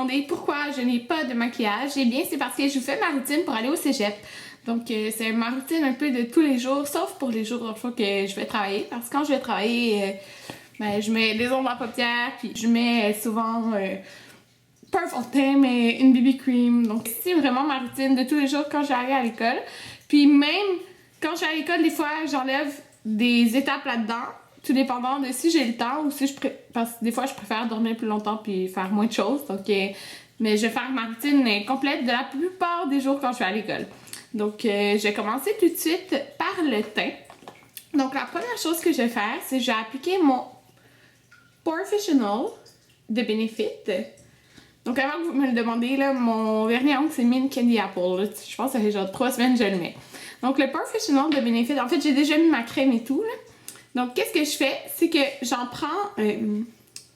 demandez pourquoi je n'ai pas de maquillage, eh bien c'est parce que je fais ma routine pour aller au cégep. Donc c'est ma routine un peu de tous les jours, sauf pour les jours dans le fond que je vais travailler. Parce que quand je vais travailler, ben, je mets des ombres à paupières, puis je mets souvent pas un fond de teint, mais une BB cream. Donc c'est vraiment ma routine de tous les jours quand j'arrive à l'école. Puis même quand je suis à l'école, des fois j'enlève des étapes là-dedans. Tout dépendant de si j'ai le temps ou si parce que des fois je préfère dormir plus longtemps puis faire moins de choses. Donc, mais je vais faire ma routine complète de la plupart des jours quand je vais à l'école. Donc je vais commencer tout de suite par le teint. Donc la première chose que je vais faire, c'est que je vais appliquer mon Porefessional de Benefit. Donc avant que vous me le demandiez, là, mon vernis à ongles c'est Mint Candy Apple. Là. Je pense que ça fait genre 3 semaines que je le mets. Donc le Porefessional de Benefit, en fait j'ai déjà mis ma crème et tout. Là. Donc, qu'est-ce que je fais? C'est que j'en prends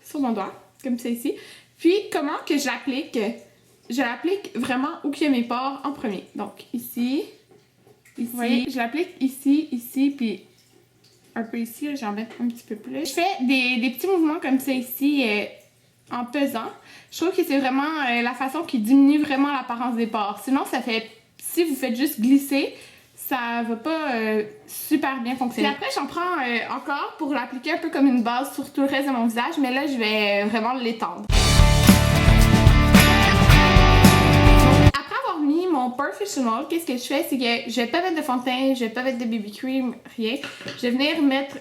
sur mon doigt, comme ça ici. Puis, comment que je l'applique? Je l'applique vraiment où qu'il y a mes pores en premier. Donc, ici, ici. Vous voyez, je l'applique ici, ici, puis un peu ici. J'en mets un petit peu plus. Je fais des petits mouvements comme ça ici en pesant. Je trouve que c'est vraiment la façon qui diminue vraiment l'apparence des pores. Sinon, ça fait... Si vous faites juste glisser, ça va pas super bien fonctionner. Puis après, j'en prends encore pour l'appliquer un peu comme une base sur tout le reste de mon visage, mais là, je vais vraiment l'étendre. Après avoir mis mon Porefessional, qu'est-ce que je fais? C'est que je vais pas mettre de fond de teint, je vais pas mettre de BB cream, rien. Je vais venir mettre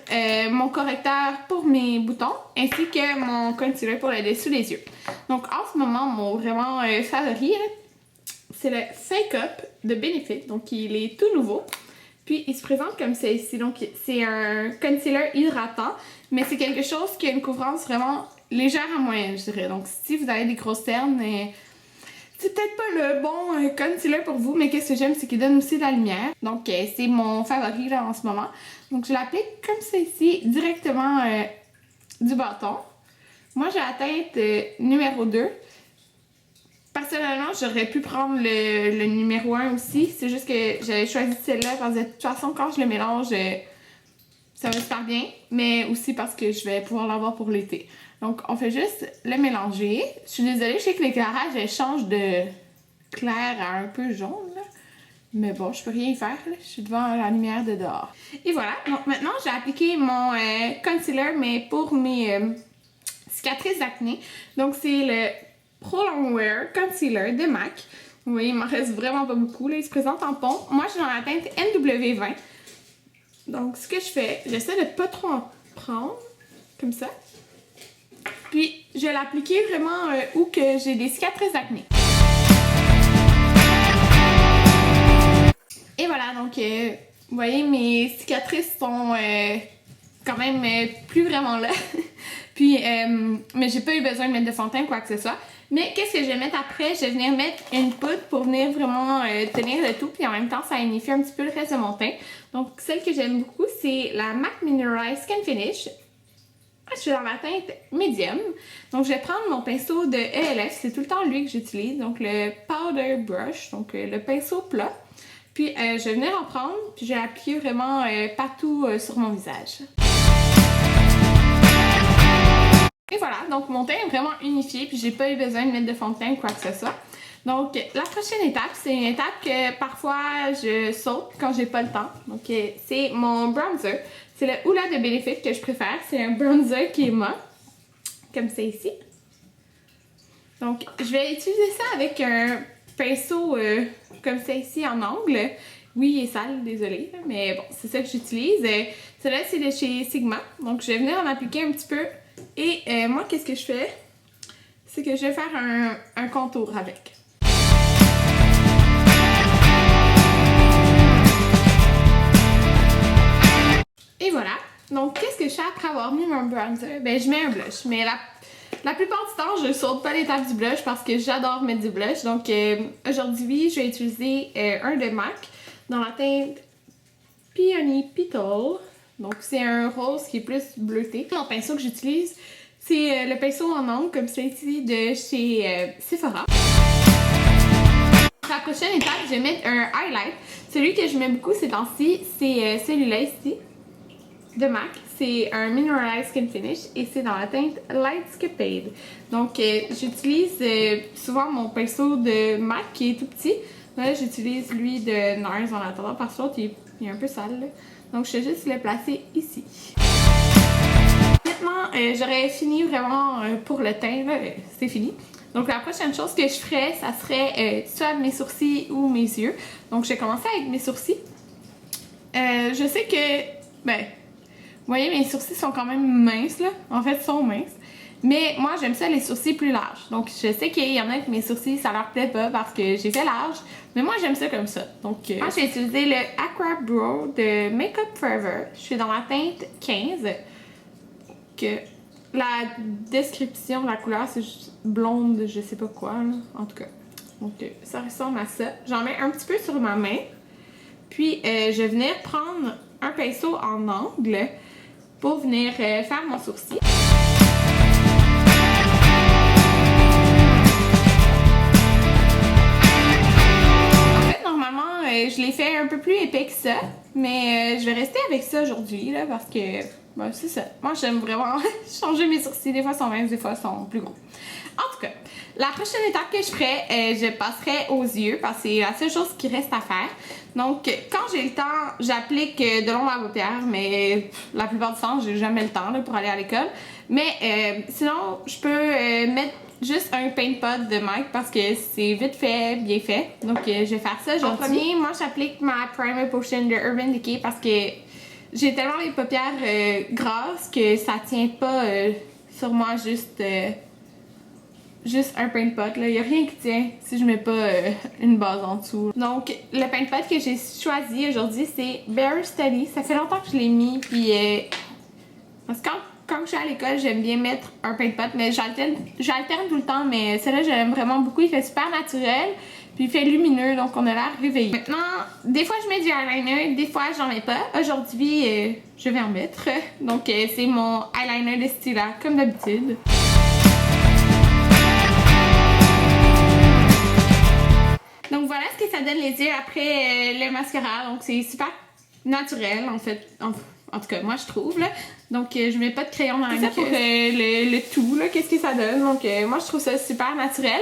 mon correcteur pour mes boutons, ainsi que mon concealer pour le dessous des yeux. Donc en ce moment, mon vraiment favori, c'est le Fake Up de Benefit, donc il est tout nouveau. Puis il se présente comme ça ici, donc c'est un concealer hydratant, mais c'est quelque chose qui a une couvrance vraiment légère à moyenne, je dirais. Donc si vous avez des grosses cernes, c'est peut-être pas le bon concealer pour vous, mais qu'est-ce que j'aime, c'est qu'il donne aussi de la lumière. Donc c'est mon favori là en ce moment. Donc je l'applique comme ça ici, directement du bâton. Moi j'ai la teinte numéro 2. Personnellement, j'aurais pu prendre le numéro 1 aussi. C'est juste que j'avais choisi celle-là parce que de toute façon, quand je le mélange, ça va super bien. Mais aussi parce que je vais pouvoir l'avoir pour l'été. Donc, on fait juste le mélanger. Je suis désolée, je sais que l'éclairage, elle change de clair à un peu jaune. Là. Mais bon, je peux rien y faire. Là. Je suis devant la lumière de dehors. Et voilà. Donc, maintenant, j'ai appliqué mon concealer, mais pour mes cicatrices d'acné. Donc, c'est le Pro Longwear Concealer de MAC. Vous voyez, il m'en reste vraiment pas beaucoup. Là. Il se présente en pont. Moi, je suis dans la teinte NW20. Donc, ce que je fais, j'essaie de pas trop en prendre. Comme ça. Puis, je vais l'appliquer vraiment où que j'ai des cicatrices d'acné. Et voilà, donc, vous voyez, mes cicatrices sont quand même plus vraiment là. Puis, mais j'ai pas eu besoin de mettre de fond de teint ou quoi que ce soit. Mais qu'est-ce que je vais mettre après? Je vais venir mettre une poudre pour venir vraiment tenir le tout. Puis en même temps, ça unifie un petit peu le reste de mon teint. Donc, celle que j'aime beaucoup, c'est la MAC Mineralize Skin Finish. Je suis dans la teinte médium. Donc, je vais prendre mon pinceau de ELF. C'est tout le temps lui que j'utilise. Donc, le Powder Brush. Donc, le pinceau plat. Puis, je vais venir en prendre. Puis, je vais l'appliquer vraiment partout sur mon visage. Et voilà, donc mon teint est vraiment unifié, puis j'ai pas eu besoin de mettre de fond de teint ou quoi que ce soit. Donc la prochaine étape, c'est une étape que parfois je saute quand j'ai pas le temps. Donc c'est mon bronzer. C'est le Hoola de Benefit que je préfère. C'est un bronzer qui est mat, comme ça ici. Donc je vais utiliser ça avec un pinceau comme ça ici en angle. Oui, il est sale, désolée, mais bon, c'est ça que j'utilise. Celui-là, c'est de chez Sigma. Donc je vais venir en appliquer un petit peu. Et moi, qu'est-ce que je fais? C'est que je vais faire un contour avec. Et voilà. Donc, qu'est-ce que je fais après avoir mis mon bronzer? Ben, je mets un blush. Mais la plupart du temps, je saute pas l'étape du blush parce que j'adore mettre du blush. Donc, aujourd'hui, je vais utiliser un de MAC dans la teinte Peony Petal. Donc, c'est un rose qui est plus bleuté. Mon pinceau que j'utilise, c'est le pinceau en angle, comme celui-ci de chez Sephora. Pour la prochaine étape, je vais mettre un highlight. Celui que je mets beaucoup ces temps-ci, c'est celui-là ici. de MAC. C'est un Mineralized Skin Finish et c'est dans la teinte Lightscapade. Donc j'utilise souvent mon pinceau de MAC qui est tout petit. Là j'utilise lui de NARS en attendant parce que l'autre il est un peu sale. Là. Donc je vais juste le placer ici. Maintenant j'aurais fini vraiment pour le teint, c'est fini. Donc la prochaine chose que je ferais, ça serait soit mes sourcils ou mes yeux. Donc je vais commencer avec mes sourcils. Je sais que, ben, vous voyez mes sourcils sont quand même minces là, en fait ils sont minces. Mais moi j'aime ça les sourcils plus larges. Donc je sais qu'il y en a que mes sourcils ça leur plaît pas parce que j'ai fait large. Mais moi j'aime ça comme ça. Donc moi j'ai utilisé le Aqua Brow de Make Up Forever. Je suis dans la teinte 15. Que la description, la couleur c'est juste blonde, je sais pas quoi là, en tout cas. Donc ça ressemble à ça. J'en mets un petit peu sur ma main. Puis je vais venir prendre un pinceau en angle pour venir faire mon sourcil. En fait, normalement, je l'ai fait un peu plus épais que ça, mais je vais rester avec ça aujourd'hui là parce que ben, c'est ça. Moi, j'aime vraiment changer mes sourcils. Des fois, ils sont minces, des fois, ils sont plus gros. En tout cas, la prochaine étape que je ferai, je passerai aux yeux parce que c'est la seule chose qui reste à faire. Donc, quand j'ai le temps, j'applique de l'ombre à paupières, mais la plupart du temps, j'ai jamais le temps là, pour aller à l'école. Mais sinon, je peux mettre juste un paint pot de MAC parce que c'est vite fait, bien fait. Donc, je vais faire ça. En premier, moi, j'applique ma Primer Potion de Urban Decay parce que j'ai tellement les paupières grasses que ça tient pas sur moi juste un paint pot. Il n'y a rien qui tient si je mets pas une base en dessous. Donc, le paint pot que j'ai choisi aujourd'hui, c'est Bare Steady. Ça fait longtemps que je l'ai mis. Puis, parce que quand je suis à l'école, j'aime bien mettre un paint pot. Mais j'alterne tout le temps. Mais celui-là, j'aime vraiment beaucoup. Il fait super naturel. Puis il fait lumineux, donc on a l'air réveillé. Maintenant, des fois je mets du eyeliner, des fois j'en mets pas. Aujourd'hui, je vais en mettre. Donc c'est mon eyeliner de Stila, comme d'habitude. Donc voilà ce que ça donne les yeux après le mascara. Donc c'est super naturel en fait. En tout cas, moi je trouve là. Donc je mets pas de crayon dans la main pour le tout là. Qu'est-ce que ça donne? Donc moi je trouve ça super naturel.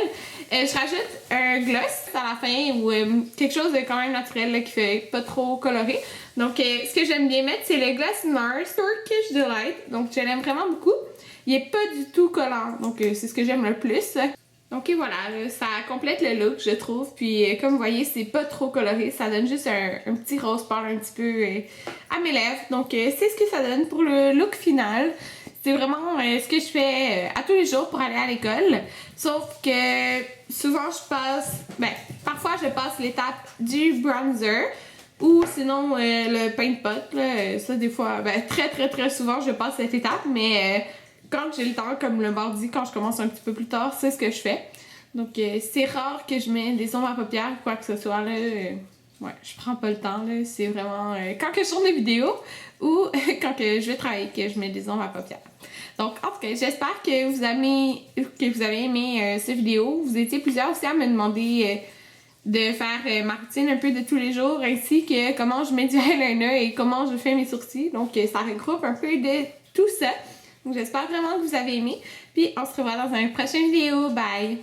Je rajoute un gloss à la fin ou quelque chose de quand même naturel là, qui fait pas trop coloré. Donc ce que j'aime bien mettre c'est le gloss NARS Turkish Delight. Donc je l'aime vraiment beaucoup. Il est pas du tout collant. Donc c'est ce que j'aime le plus. Donc voilà, là, ça complète le look je trouve. Puis comme vous voyez c'est pas trop coloré. Ça donne juste un petit rose pâle un petit peu à mes lèvres. Donc c'est ce que ça donne pour le look final. C'est vraiment ce que je fais à tous les jours pour aller à l'école. Sauf que souvent je passe, parfois je passe l'étape du bronzer ou sinon le paint pot. Là, ça des fois, très souvent je passe cette étape. Mais quand j'ai le temps, comme le mardi, quand je commence un petit peu plus tard, c'est ce que je fais. Donc c'est rare que je mets des ombres à paupières ou quoi que ce soit. Là, ouais, je prends pas le temps. C'est vraiment quand que je tourne des vidéos ou quand que je vais travailler que je mets des ombres à paupières. Donc, en tout cas, j'espère que vous avez aimé cette vidéo. Vous étiez plusieurs aussi à me demander de faire ma routine un peu de tous les jours, ainsi que comment je mets du eyeliner et comment je fais mes sourcils. Donc, ça regroupe un peu de tout ça. Donc, j'espère vraiment que vous avez aimé. Puis, on se revoit dans une prochaine vidéo. Bye!